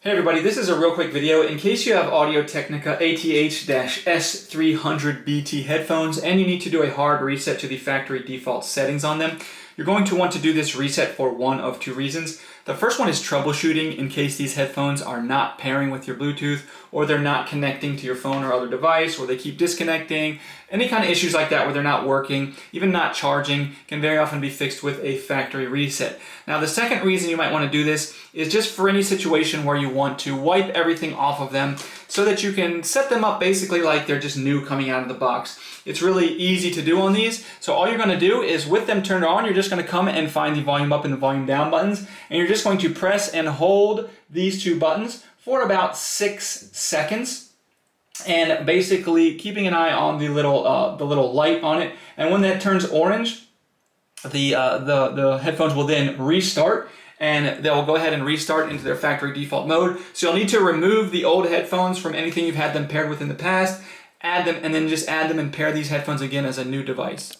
Hey everybody, this is a real quick video. In case you have Audio-Technica ATH-S300BT headphones and you need to do a hard reset to the factory default settings on them, you're going to want to do this reset for one of two reasons. The first one is troubleshooting in case these headphones are not pairing with your Bluetooth or they're not connecting to your phone or other device, or they keep disconnecting. Any kind of issues like that where they're not working, even not charging, can very often be fixed with a factory reset. Now the second reason you might want to do this is just for any situation where you want to wipe everything off of them so that you can set them up basically like they're just new coming out of the box. It's really easy to do on these. So all you're going to do is with them turned on, you're just going to come and find the volume up and the volume down buttons, and you're just going to press and hold these two buttons for about 6 seconds. And basically keeping an eye on the little light on it, and when that turns orange, the headphones will then restart, and they'll go ahead and restart into their factory default mode. So you'll need to remove the old headphones from anything you've had them paired with in the past, add them, and then just add them and pair these headphones again as a new device.